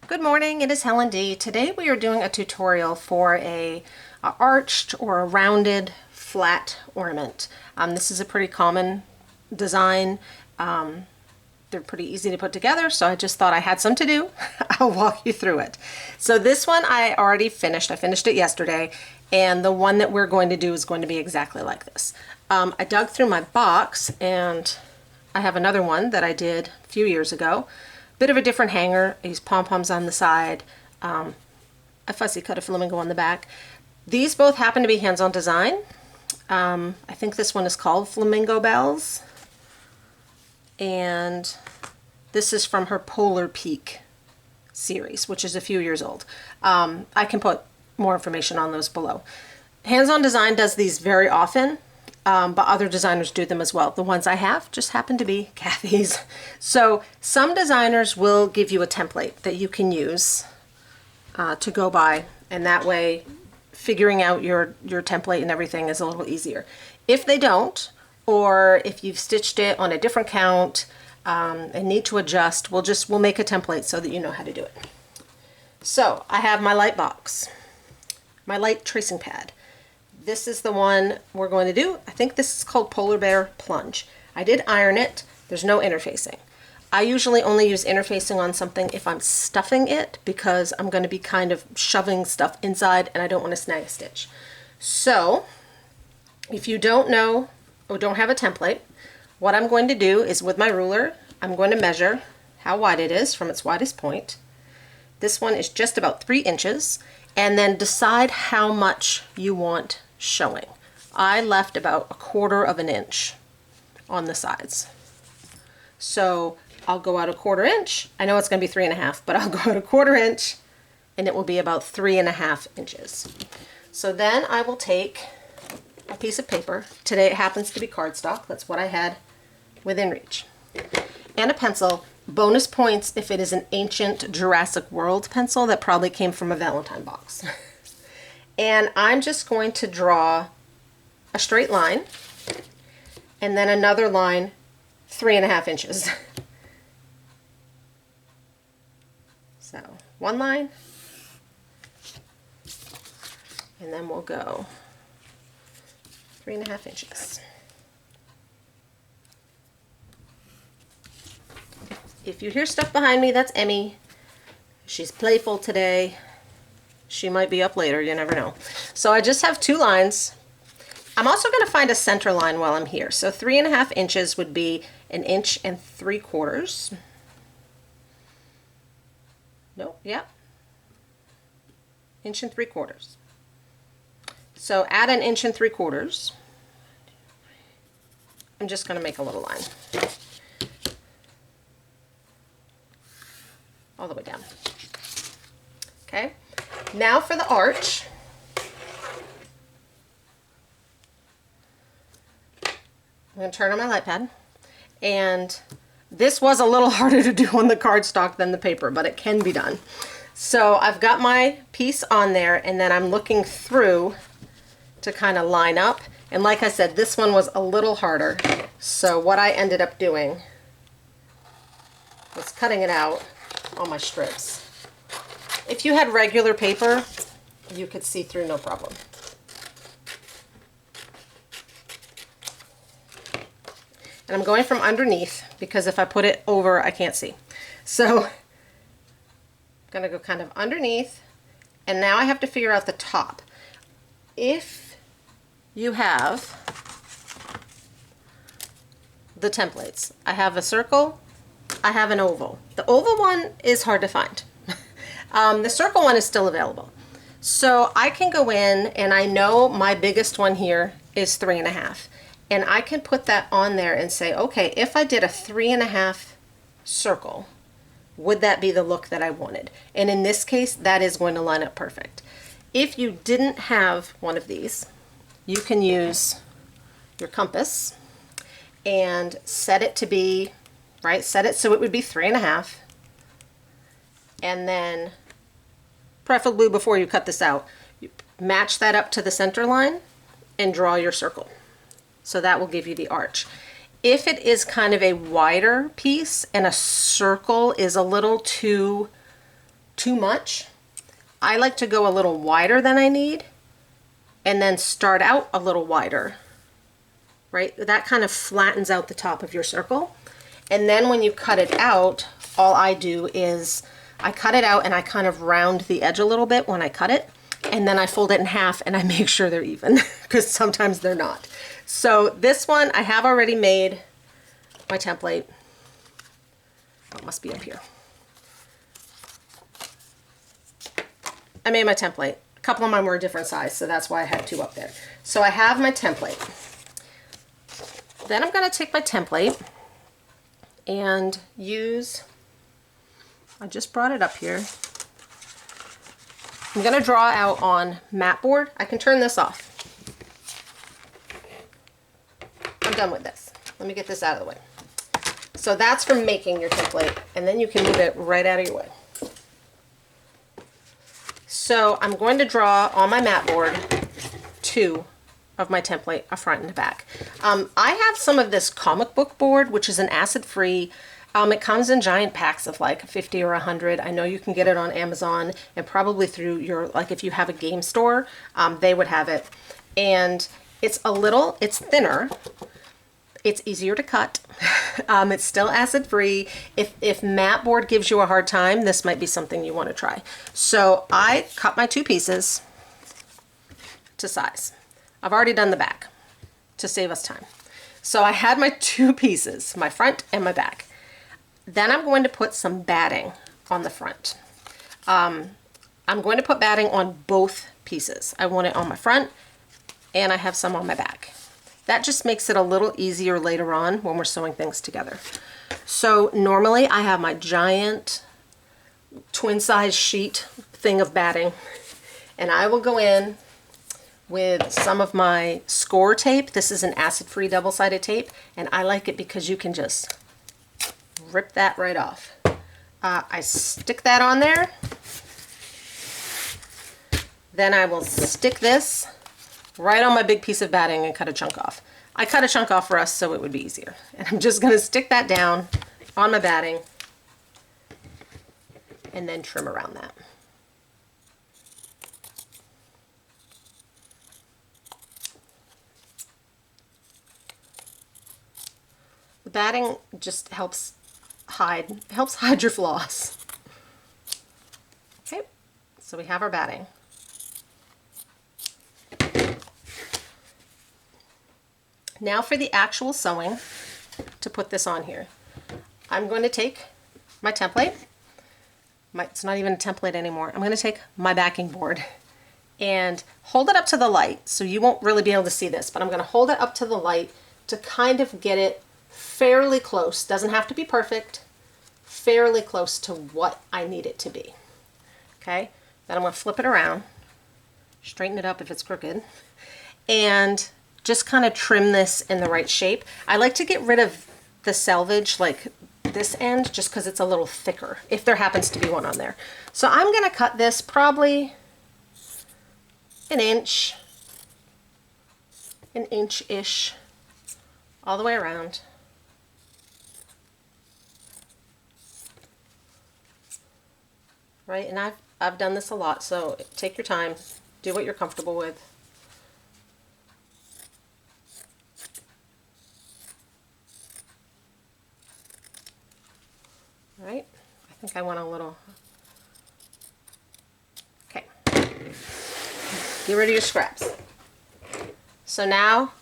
Good morning, it is Helen D. Today we are doing a tutorial for a arched or a rounded flat ornament. This is a pretty common design. They're pretty easy to put together, so I just thought I had some to do. I'll walk you through it. So this one I already finished. I finished it yesterday, and the one that we're going to do is going to be exactly like this. I dug through my box, and I have another one that I did a few years ago. Bit of a different hanger. I used pom-poms on the side, a fussy cut of flamingo on the back. These both happen to be hands-on design. I think this one is called Flamingle Bells, and this is from her Polar Peak series, which is a few years old. I can put more information on those below. Hands-on Design does these very often. But other designers do them as well. The ones I have just happen to be Kathy's. So some designers will give you a template that you can use to go by, and that way figuring out your template and everything is a little easier. If they don't, or if you've stitched it on a different count and need to adjust, we'll make a template so that you know how to do it. So I have my light box, my light tracing pad. This is the one we're going to do. I think this is called Polar Bear Plunge. I did iron it. There's no interfacing. I usually only use interfacing on something if I'm stuffing it, because I'm going to be kind of shoving stuff inside and I don't want to snag a stitch. So if you don't know or don't have a template, what I'm going to do is with my ruler, I'm going to measure how wide it is from its widest point. This one is just about 3 inches, and then decide how much you want showing. I left about 1/4 of an inch on the sides. So I'll go out 1/4 inch. I know it's going to be 3.5, but I'll go out 1/4 inch and it will be about 3.5 inches. So then I will take a piece of paper. Today it happens to be cardstock. That's what I had within reach. And a pencil. Bonus points if it is an ancient Jurassic World pencil that probably came from a Valentine box. And I'm just going to draw a straight line and then another line 3.5 inches. So one line, and then we'll go 3.5 inches. If you hear stuff behind me, that's Emmy. She's playful today. She might be up later, you never know. So I just have 2 lines. I'm also going to find a center line while I'm here. So 3.5 inches would be 1 3/4 inches. Nope, yep. 1 3/4 inches. So add 1 3/4 inches. I'm just going to make a little line. All the way down. Okay. Now for the arch. I'm going to turn on my light pad, and this was a little harder to do on the cardstock than the paper, but it can be done. So I've got my piece on there, and then I'm looking through to kind of line up, and like I said, this one was a little harder. So what I ended up doing was cutting it out on my strips. If you had regular paper, you could see through no problem. And I'm going from underneath, because if I put it over, I can't see. So I'm going to go kind of underneath, and now I have to figure out the top. If you have the templates, I have a circle, I have an oval. The oval one is hard to find. The circle one is still available. So I can go in, and I know my biggest one here is 3.5. And I can put that on there and say, okay, if I did a 3.5 circle, would that be the look that I wanted? And in this case, that is going to line up perfect. If you didn't have one of these, you can use your compass and set it to be, right, set it so it would be 3.5. And then, preferably before you cut this out, you match that up to the center line and draw your circle. So that will give you the arch. If it is kind of a wider piece and a circle is a little too too much. I like to go a little wider than I need and then start out a little wider, right? That kind of flattens out the top of your circle. And then when you cut it out, all I do is I cut it out and I kind of round the edge a little bit when I cut it. And then I fold it in half and I make sure they're even because sometimes they're not. So this one, I have already made my template. Oh, it must be up here. I made my template. A couple of mine were a different size, so that's why I had two up there. So I have my template. Then I'm going to take my template and use, I just brought it up here. I'm going to draw out on mat board. I can turn this off. I'm done with this. Let me get this out of the way. So that's for making your template, and then you can move it right out of your way. So I'm going to draw on my mat board two of my template, a front and a back. I have some of this comic book board, which is an acid-free. It comes in giant packs of like 50 or 100. I know you can get it on Amazon and probably through your, like if you have a game store, they would have it. And it's it's thinner. It's easier to cut. It's still acid-free. If mat board gives you a hard time, this might be something you want to try. So I cut my two pieces to size. I've already done the back to save us time. So I had my two pieces, my front and my back. Then I'm going to put some batting on the front. I'm going to put batting on both pieces. I want it on my front and I have some on my back. That just makes it a little easier later on when we're sewing things together. So normally I have my giant twin size sheet thing of batting, and I will go in with some of my score tape. This is an acid-free double-sided tape, and I like it because you can just rip that right off. I stick that on there. Then I will stick this right on my big piece of batting and cut a chunk off. I cut a chunk off for us so it would be easier. And I'm just gonna stick that down on my batting and then trim around that. The batting just helps hide your floss. Okay, so we have our batting. Now for the actual sewing, to put this on here. I'm going to take my template. It's not even a template anymore. I'm going to take my backing board and hold it up to the light, so you won't really be able to see this, but I'm going to hold it up to the light to kind of get it fairly close. Doesn't have to be perfect. Fairly close to what I need it to be. Okay? Then I'm going to flip it around, straighten it up if it's crooked, and just kind of trim this in the right shape. I like to get rid of the selvage, like this end, just because it's a little thicker, if there happens to be one on there. So I'm going to cut this probably an inch-ish, all the way around. Right, and I've done this a lot, so take your time, do what you're comfortable with. Right, I think I want a little, okay, get rid of your scraps. So now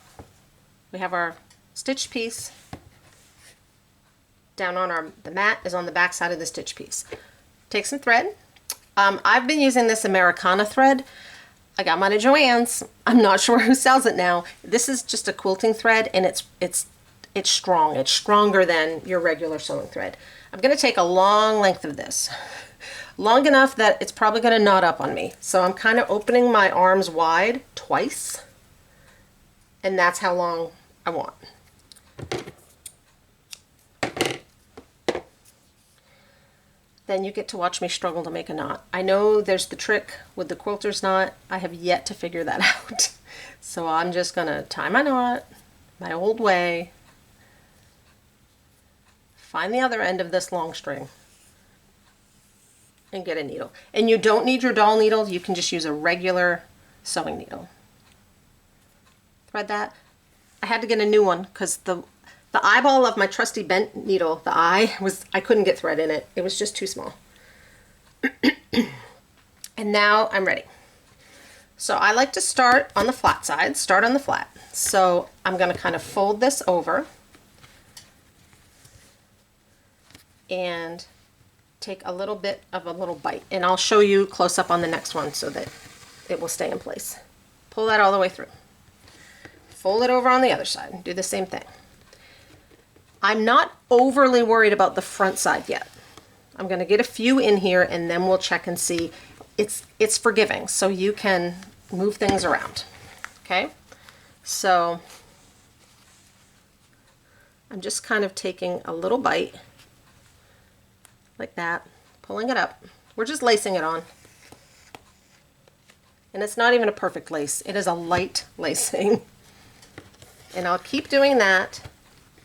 we have our stitched piece down on the mat is on the back side of the stitch piece. Take some thread. I've been using this Americana thread. I got mine at Joann's. I'm not sure who sells it now. This is just a quilting thread, and it's strong. It's stronger than your regular sewing thread. I'm going to take a long length of this, long enough that it's probably going to knot up on me. So I'm kind of opening my arms wide twice, and that's how long I want. Then you get to watch me struggle to make a knot. I know there's the trick with the quilter's knot. I have yet to figure that out. So I'm just going to tie my knot my old way. Find the other end of this long string and get a needle. And you don't need your doll needle, you can just use a regular sewing needle. Thread that. I had to get a new one because the eyeball of my trusty bent needle, I couldn't get thread in it. It was just too small. And now I'm ready. So I like to start on the flat side, start on the flat. So I'm going to kind of fold this over and take a little bit of a little bite. And I'll show you close up on the next one so that it will stay in place. Pull that all the way through. Fold it over on the other side. Do the same thing. I'm not overly worried about the front side yet. I'm going to get a few in here and then we'll check and see. It's forgiving, so you can move things around. Okay, so I'm just kind of taking a little bite like that, pulling it up. We're just lacing it on. And it's not even a perfect lace. It is a light lacing. And I'll keep doing that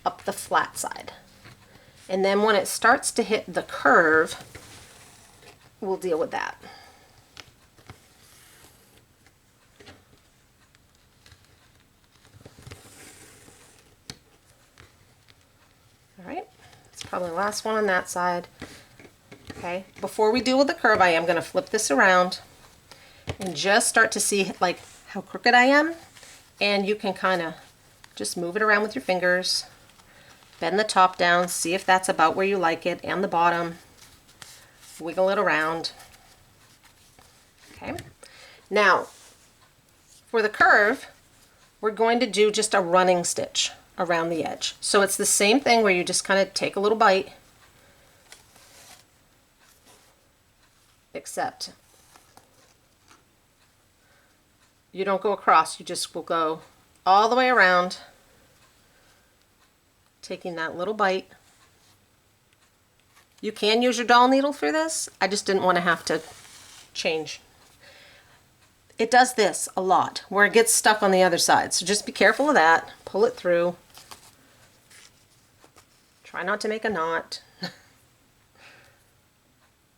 up the flat side. And then when it starts to hit the curve, we'll deal with that. All right, it's probably the last one on that side. Okay, before we deal with the curve, I am going to flip this around and just start to see like how crooked I am. And you can kind of just move it around with your fingers. Bend the top down, see if that's about where you like it, and the bottom. Wiggle it around. Okay. Now, for the curve, we're going to do just a running stitch around the edge. So it's the same thing where you just kind of take a little bite, except you don't go across, you just will go all the way around, taking that little bite. You can use your doll needle for this. I just didn't want to have to change. It does this a lot, where it gets stuck on the other side. So just be careful of that. Pull it through. Try not to make a knot.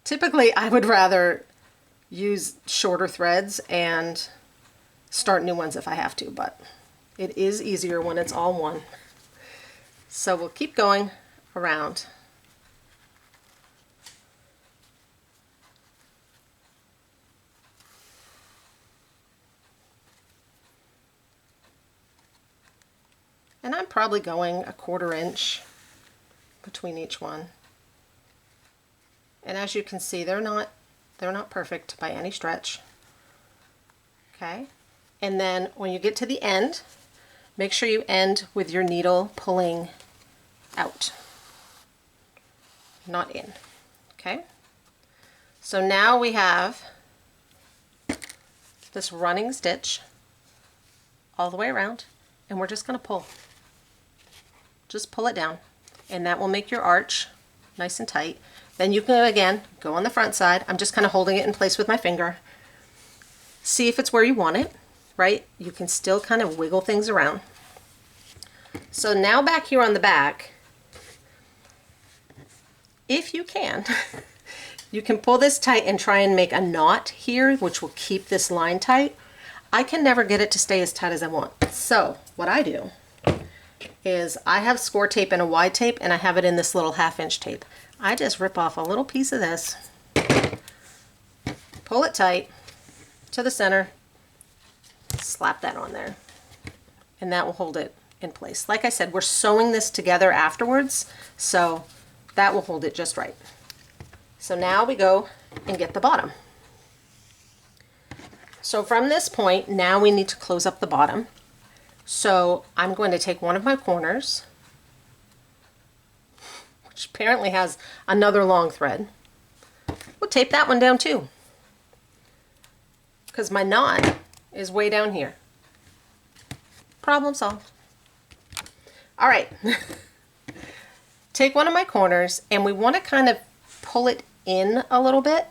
Typically, I would rather use shorter threads and start new ones if I have to, but it is easier when it's all one. So we'll keep going around. And I'm probably going 1/4 inch between each one. And as you can see, they're not perfect by any stretch. Okay? And then when you get to the end, make sure you end with your needle pulling out, not in. Okay? So now we have this running stitch all the way around, and we're just going to pull. Just pull it down, and that will make your arch nice and tight. Then you can, again, go on the front side. I'm just kind of holding it in place with my finger. See if it's where you want it, right? You can still kind of wiggle things around. So now back here on the back, if you can, you can pull this tight and try and make a knot here, which will keep this line tight. I can never get it to stay as tight as I want. So what I do is I have score tape and a wide tape, and I have it in this little 1/2 inch tape. I just rip off a little piece of this, pull it tight to the center, slap that on there, and that will hold it in place. Like I said, we're sewing this together afterwards, so that will hold it just right. So now we go and get the bottom. So from this point, now we need to close up the bottom. So I'm going to take one of my corners, which apparently has another long thread. We'll tape that one down too, because my knot is way down here. Problem solved. All right. Take one of my corners, and we want to kind of pull it in a little bit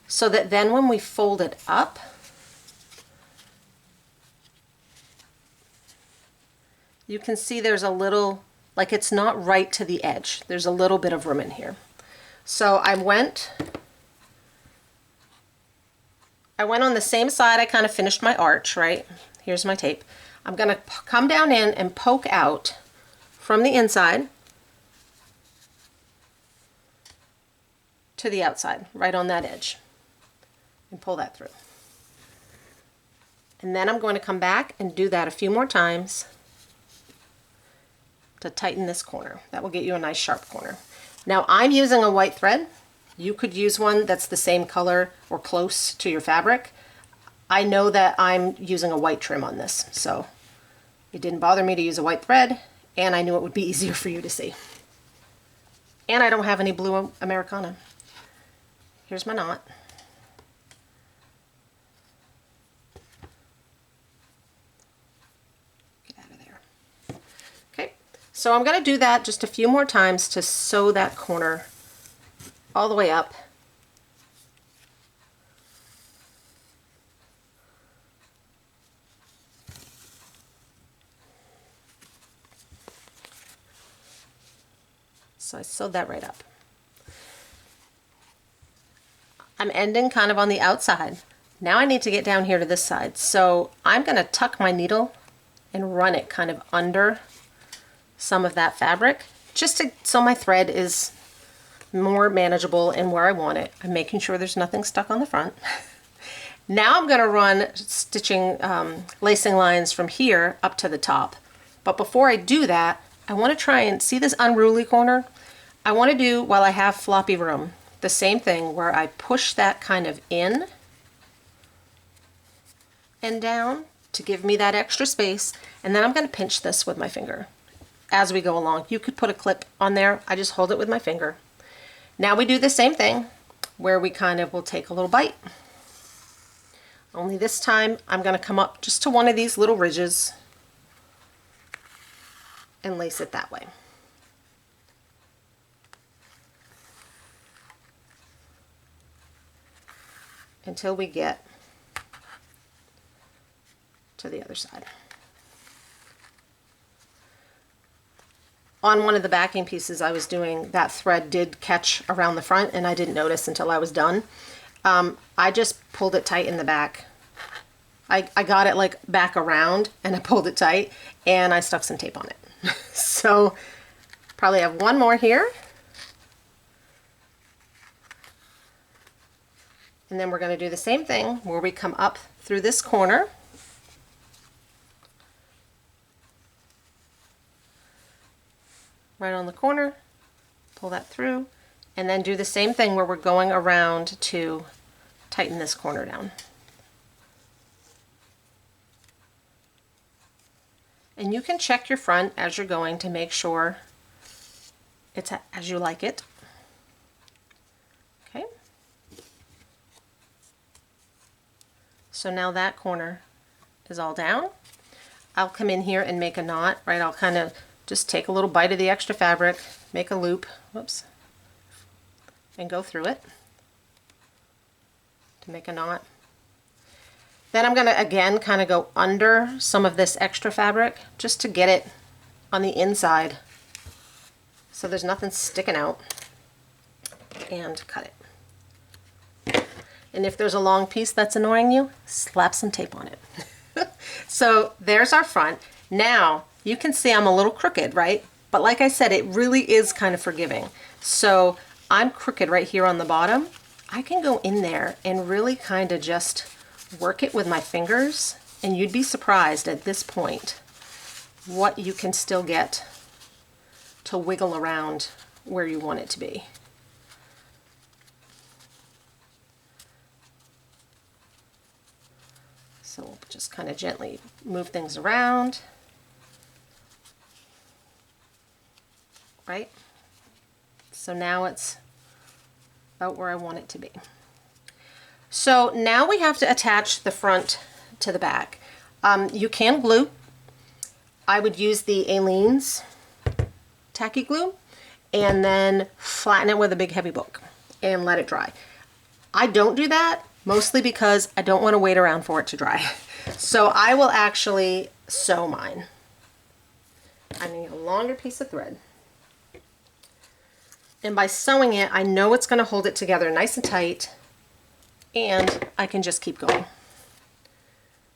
so that then when we fold it up, you can see there's a little, like it's not right to the edge. There's a little bit of room in here. So I went I went on the same side I kind of finished my arch, right? Here's my tape. I'm going to come down in and poke out from the inside to the outside, right on that edge, and pull that through. And then I'm going to come back and do that a few more times to tighten this corner. That will get you a nice sharp corner. Now I'm using a white thread. You could use one that's the same color or close to your fabric. I know that I'm using a white trim on this, so it didn't bother me to use a white thread, and I knew it would be easier for you to see. And I don't have any blue Americana. Here's my knot. Get out of there. Okay, so I'm going to do that just a few more times to sew that corner all the way up. So I sewed that right up. I'm ending kind of on the outside. Now I need to get down here to this side. So I'm going to tuck my needle and run it kind of under some of that fabric, just so my thread is more manageable and where I want it. I'm making sure there's nothing stuck on the front. Now I'm going to run stitching lacing lines from here up to the top. But before I do that, I want to try and see this unruly corner. I want to do, while I have floppy room, the same thing where I push that kind of in and down to give me that extra space, and then I'm going to pinch this with my finger as we go along. You could put a clip on there. I just hold it with my finger. Now we do the same thing where we kind of will take a little bite. Only this time I'm going to come up just to one of these little ridges and lace it that way. Until we get to the other side. On one of the backing pieces I was doing, that thread did catch around the front and I didn't notice until I was done. I just pulled it tight in the back. I got it like back around and I pulled it tight and I stuck some tape on it. So probably have one more here. And then we're going to do the same thing where we come up through this corner. Right on the corner, pull that through, and then do the same thing where we're going around to tighten this corner down. And you can check your front as you're going to make sure it's as you like it. Okay. So now that corner is all down. I'll come in here and make a knot, right? I'll kind of just take a little bite of the extra fabric, make a loop, whoops, and go through it to make a knot. Then I'm going to again kind of go under some of this extra fabric just to get it on the inside so there's nothing sticking out, and cut it. And if there's a long piece that's annoying you, slap some tape on it. So there's our front. Now you can see I'm a little crooked, right? But like I said, it really is kind of forgiving. So I'm crooked right here on the bottom. I can go in there and really kind of just work it with my fingers, and you'd be surprised at this point what you can still get to wiggle around where you want it to be. So we'll just kind of gently move things around. Right? So now it's about where I want it to be. So now we have to attach the front to the back. You can glue. I would use the Aileens tacky glue and then flatten it with a big heavy book and let it dry. I don't do that mostly because I don't want to wait around for it to dry. So I will actually sew mine. I need a longer piece of thread. And by sewing it, I know it's going to hold it together nice and tight and I can just keep going.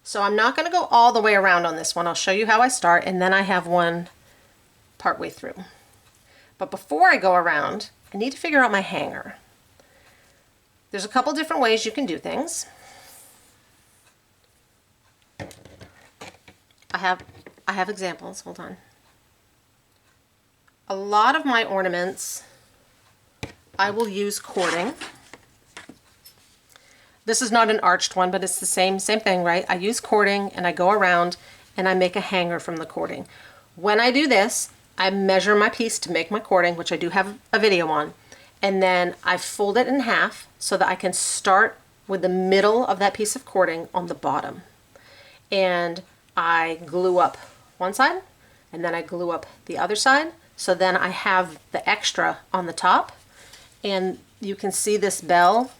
So I'm not going to go all the way around on this one. I'll show you how I start, and then I have one partway through. But before I go around, I need to figure out my hanger. There's a couple different ways you can do things. I have examples. Hold on. A lot of my ornaments, I will use cording. This is not an arched one, but it's the same thing, right? I use cording and I go around and I make a hanger from the cording. When I do this, I measure my piece to make my cording, which I do have a video on, and then I fold it in half so that I can start with the middle of that piece of cording on the bottom. And I glue up one side and then I glue up the other side. So then I have the extra on the top, and you can see this bell.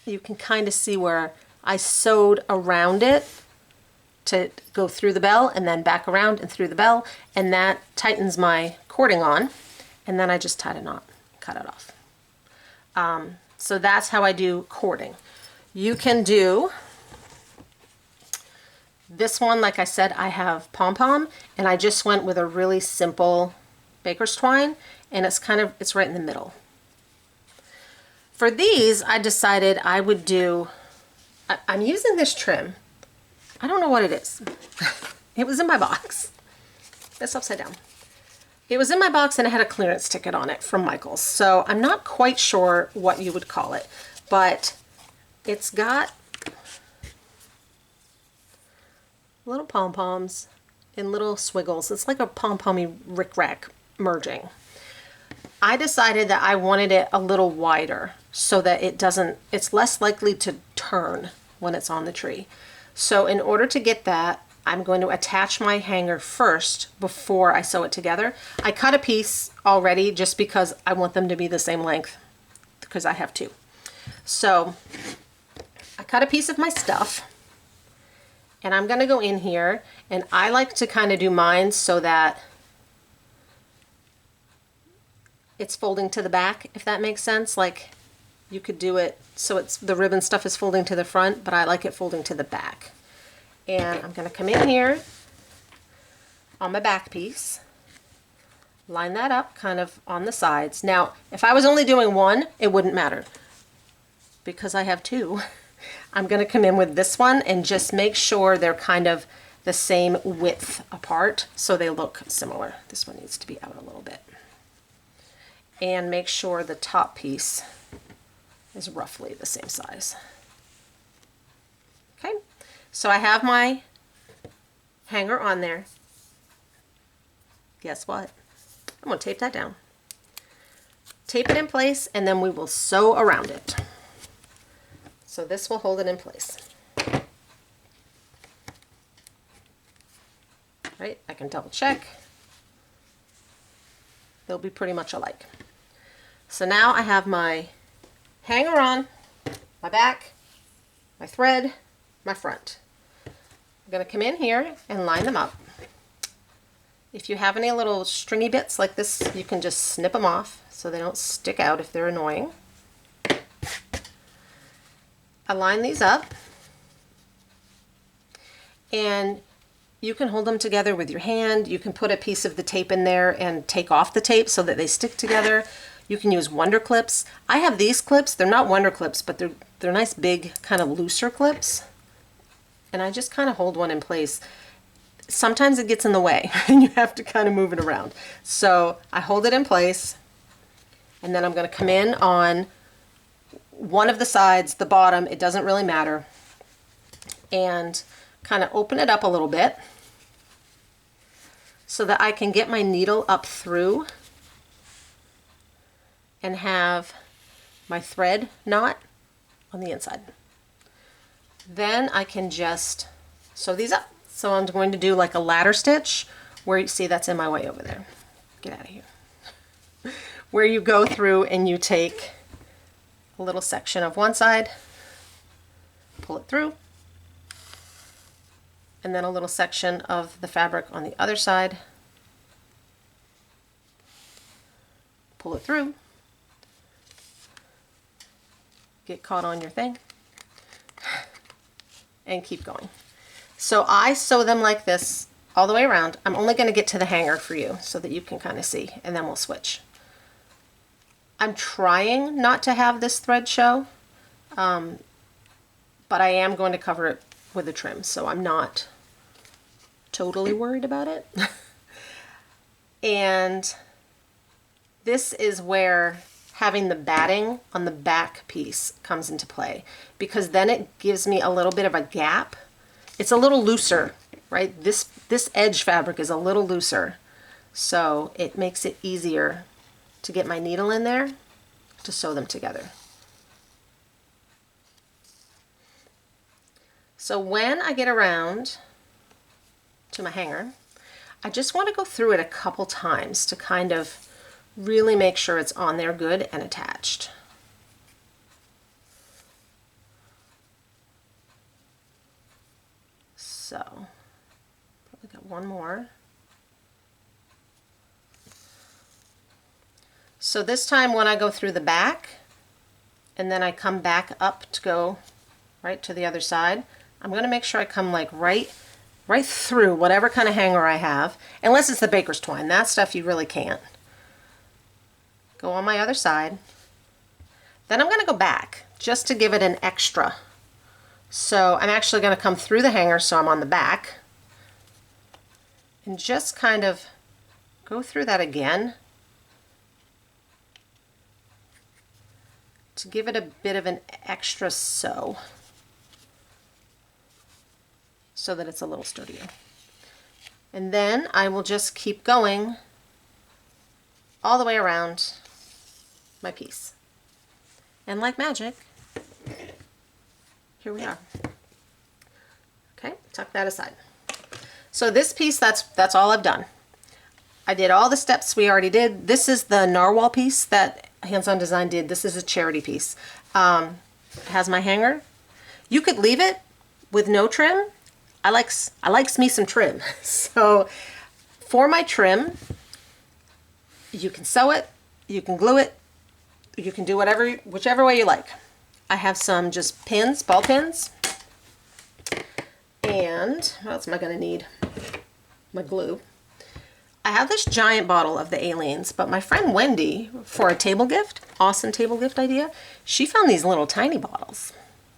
You can kind of see where I sewed around it to go through the bell and then back around and through the bell, and that tightens my cording on, and then I just tied a knot, cut it off. So that's how I do cording. You can do this one, like I said, I have pom-pom, and I just went with a really simple baker's twine, and it's right in the middle. For these, I decided I would do, I'm using this trim. I don't know what it is. It was in my box. It's upside down. It was in my box and it had a clearance ticket on it from Michael's. So I'm not quite sure what you would call it, but it's got little pom-poms in little swiggles. It's like a pom-pommy rick-rack merging. I decided that I wanted it a little wider so that it's less likely to turn when it's on the tree. So in order to get that, I'm going to attach my hanger first before I sew it together. I cut a piece already just because I want them to be the same length, because I have two. So I cut a piece of my stuff, and I'm going to go in here, and I like to kind of do mine so that it's folding to the back, if that makes sense. Like, you could do it so the ribbon stuff is folding to the front, but I like it folding to the back. And I'm going to come in here on my back piece, line that up kind of on the sides. Now, if I was only doing one, it wouldn't matter. Because I have two, I'm going to come in with this one and just make sure they're kind of the same width apart so they look similar. This one needs to be out a little bit. And make sure the top piece is roughly the same size. Okay, so I have my hanger on there. Guess what? I'm going to tape that down. Tape it in place, and then we will sew around it. So this will hold it in place. Right, I can double check. They'll be pretty much alike. So now I have my hanger on, my back, my thread, my front. I'm going to come in here and line them up. If you have any little stringy bits like this, you can just snip them off so they don't stick out if they're annoying. I line these up, and you can hold them together with your hand. You can put a piece of the tape in there and take off the tape so that they stick together. You can use Wonder clips. I have these clips. They're not Wonder clips, but they're nice big kind of looser clips. And I just kind of hold one in place. Sometimes it gets in the way and you have to kind of move it around. So I hold it in place, and then I'm going to come in on one of the sides, the bottom, it doesn't really matter, and kind of open it up a little bit so that I can get my needle up through and have my thread knot on the inside. Then I can just sew these up. So I'm going to do like a ladder stitch where you see that's in my way over there. Get out of here. Where you go through and you take a little section of one side, pull it through, and then a little section of the fabric on the other side, pull it through, get caught on your thing, and keep going. So I sew them like this all the way around. I'm only going to get to the hanger for you so that you can kind of see, and then we'll switch. I'm trying not to have this thread show, but I am going to cover it with a trim, so I'm not totally worried about it. And this is where having the batting on the back piece comes into play, because then it gives me a little bit of a gap. It's a little looser, right? This edge fabric is a little looser, so it makes it easier to get my needle in there to sew them together. So when I get around to my hanger, I just want to go through it a couple times to kind of really make sure it's on there good and attached. So, probably got one more. So this time when I go through the back and then I come back up to go right to the other side, I'm going to make sure I come like right through whatever kind of hanger I have, unless it's the baker's twine. That stuff you really can't. Go on my other side. Then I'm going to go back just to give it an extra. So I'm actually going to come through the hanger so I'm on the back and just kind of go through that again to give it a bit of an extra sew so that it's a little sturdier. And then I will just keep going all the way around my piece. And like magic, here we are. Okay, tuck that aside. So this piece, that's all I've done. I did all the steps we already did. This is the narwhal piece that Hands On Design did. This is a charity piece. It has my hanger. You could leave it with no trim. I likes me some trim. So for my trim, you can sew it, you can glue it, you can do whichever way you like. I have some just pins, ball pins, and what else am I going to need? My glue. I have this giant bottle of the Aileens, but my friend Wendy, for a table gift, awesome table gift idea, she found these little tiny bottles.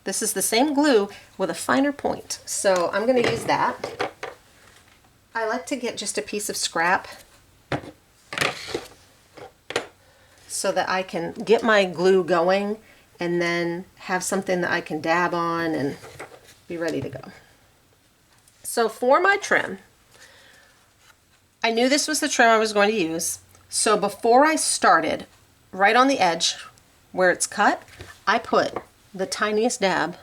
This is the same glue with a finer point, so I'm going to use that. I like to get just a piece of scrap so that I can get my glue going and then have something that I can dab on and be ready to go. So for my trim, I knew this was the trim I was going to use, so before I started, right on the edge where it's cut, I put the tiniest dab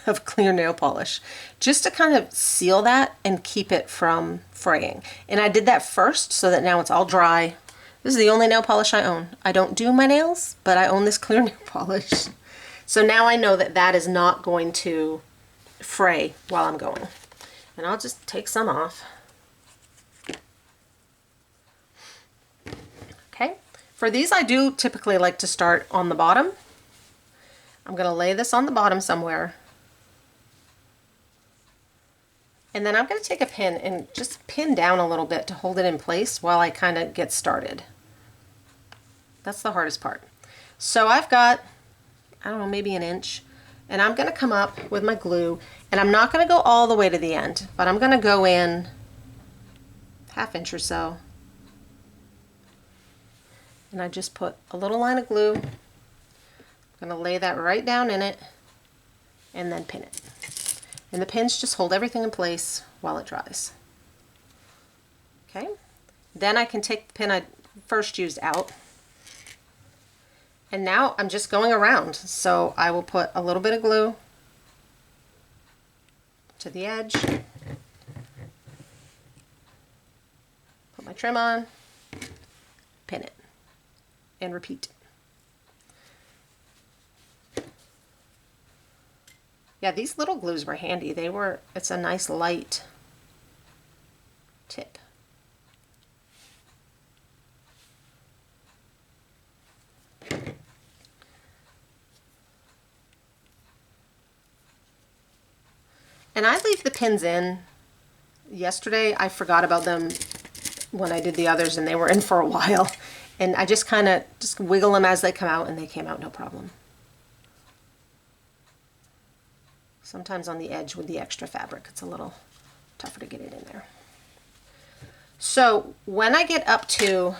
of clear nail polish just to kind of seal that and keep it from fraying. And I did that first so that now it's all dry. This is the only nail polish I own. I don't do my nails, but I own this clear nail polish. So now I know that that is not going to fray while I'm going. And I'll just take some off. Okay, for these I do typically like to start on the bottom. I'm going to lay this on the bottom somewhere. And then I'm going to take a pin and just pin down a little bit to hold it in place while I kind of get started. That's the hardest part. So I've got, I don't know, maybe an inch. And I'm going to come up with my glue. And I'm not going to go all the way to the end, but I'm going to go in ½ inch or so. And I just put a little line of glue. I'm going to lay that right down in it and then pin it. And the pins just hold everything in place while it dries. Okay, then I can take the pin I first used out. And now I'm just going around. So I will put a little bit of glue to the edge, put my trim on, pin it, and repeat. Yeah, these little glues were handy. It's a nice light tip. And I leave the pins in. Yesterday I forgot about them when I did the others, and they were in for a while. And I just kind of just wiggle them as they come out, and they came out no problem. Sometimes on the edge with the extra fabric, it's a little tougher to get it in there. So when I get up to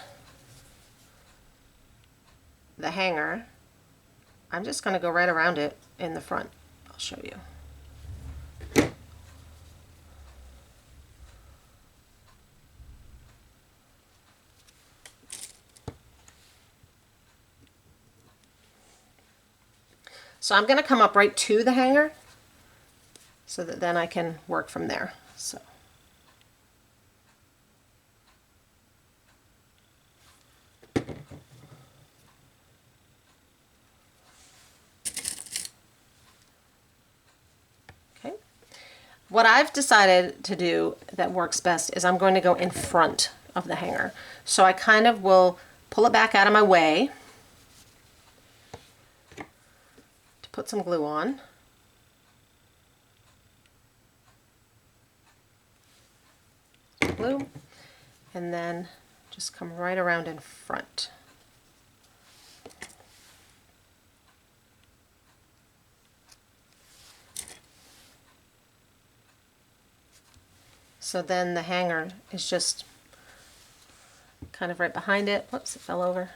the hanger, I'm just going to go right around it in the front. I'll show you. So I'm going to come up right to the hanger so that then I can work from there. So. Okay. What I've decided to do that works best is I'm going to go in front of the hanger. So I kind of will pull it back out of my way. Put some glue on. Glue, and then just come right around in front. So then the hanger is just kind of right behind it. Whoops, it fell over.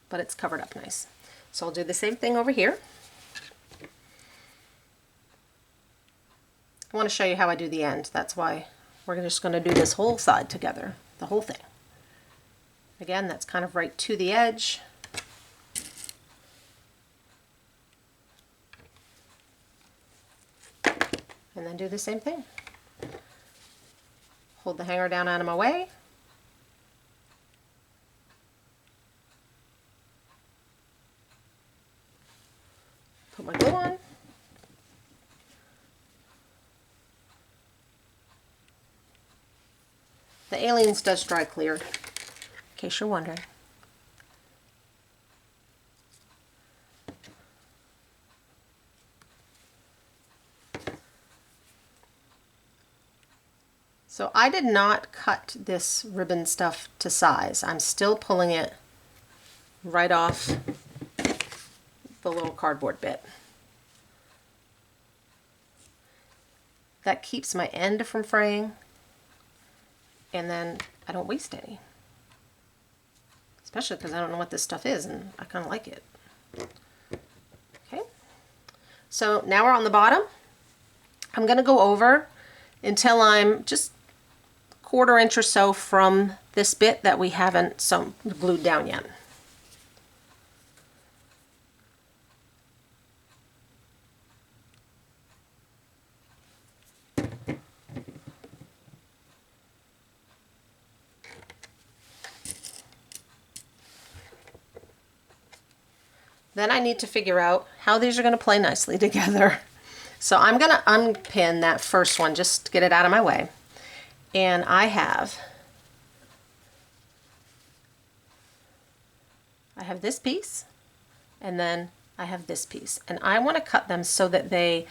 But it's covered up nice. So I'll do the same thing over here. I want to show you how I do the end. That's why we're just going to do this whole side together, the whole thing. Again, that's kind of right to the edge. And then do the same thing. Hold the hanger down out of my way. Put my glue on. The Aileens does dry clear, in case you're wondering. So I did not cut this ribbon stuff to size. I'm still pulling it right off the little cardboard bit. That keeps my end from fraying, and then I don't waste any. Especially because I don't know what this stuff is, and I kind of like it. Okay, so now we're on the bottom. I'm going to go over until I'm just a 1/4 inch or so from this bit that we haven't glued down yet. Then I need to figure out how these are going to play nicely together. So I'm going to unpin that first one just to get it out of my way. And I have this piece, and then I have this piece. And I want to cut them so that they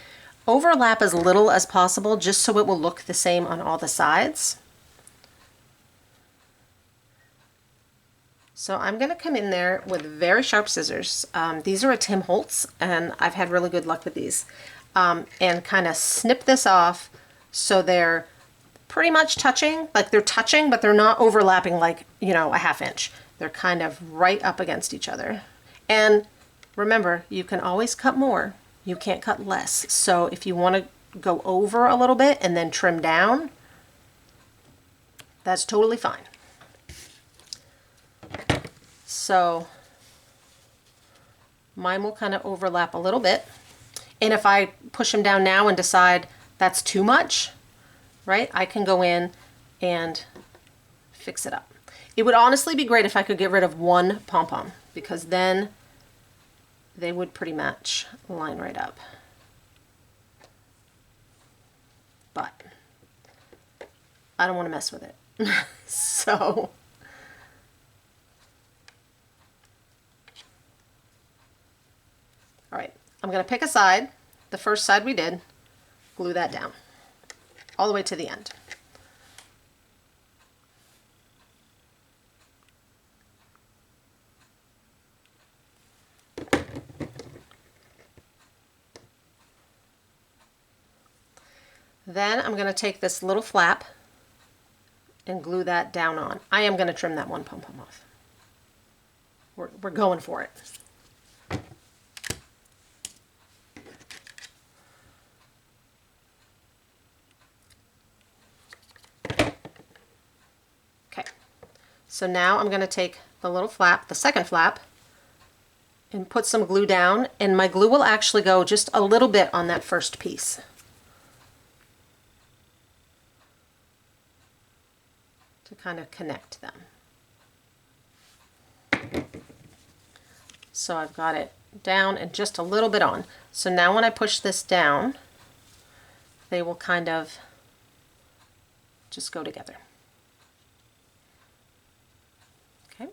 overlap as little as possible, just so it will look the same on all the sides. So I'm going to come in there with very sharp scissors. These are a Tim Holtz, and I've had really good luck with these. And kind of snip this off so they're pretty much touching, like they're touching, but they're not overlapping like, you know, a 1/2 inch. They're kind of right up against each other. And remember, you can always cut more. You can't cut less. So if you want to go over a little bit and then trim down, that's totally fine. So mine will kind of overlap a little bit. And if I push them down now and decide that's too much, right, I can go in and fix it up. It would honestly be great if I could get rid of one pom-pom, because then they would pretty much line right up. But I don't want to mess with it. So all right, I'm going to pick a side, the first side we did, glue that down all the way to the end. Then I'm going to take this little flap and glue that down on. I am going to trim that one pom-pom off. We're going for it. Okay, so now I'm going to take the little flap, the second flap, and put some glue down, and my glue will actually go just a little bit on that first piece. To kind of connect them. So I've got it down and just a little bit on. So now when I push this down, they will kind of just go together. Okay.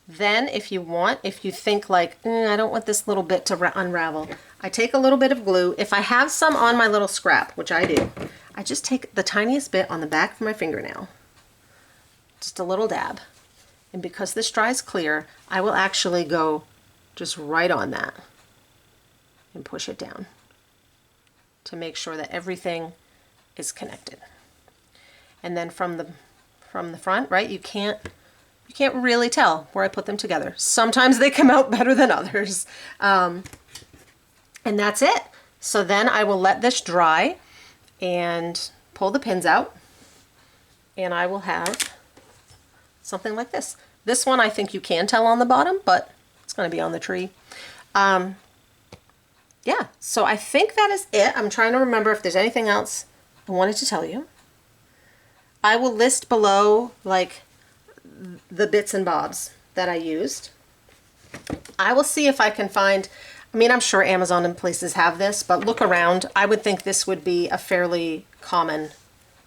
Then if you want, if you think like, I don't want this little bit to unravel, I take a little bit of glue. If I have some on my little scrap, which I do, I just take the tiniest bit on the back of my fingernail. Just a little dab. And because this dries clear, I will actually go just right on that and push it down to make sure that everything is connected. And then from the front, right, you can't really tell where I put them together. Sometimes they come out better than others. And that's it. So then I will let this dry and pull the pins out, and I will have something like this. This one I think you can tell on the bottom, but it's going to be on the tree. Yeah, so I think that is it. I'm trying to remember if there's anything else I wanted to tell you. I will list below like the bits and bobs that I used. I will see if I can find, I mean, I'm sure Amazon and places have this, but look around. I would think this would be a fairly common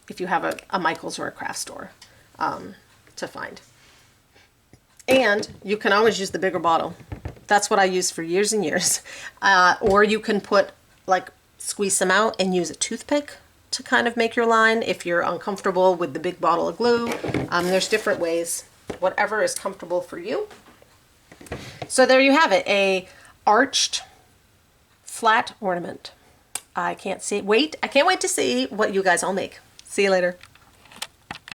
if you have a Michael's or a craft store. To find. And you can always use the bigger bottle. That's what I used for years and years. Or you can put, like, squeeze some out and use a toothpick to kind of make your line if you're uncomfortable with the big bottle of glue. There's different ways, whatever is comfortable for you. So there you have it, a arched flat ornament. I can't wait to see what you guys all make. See you later.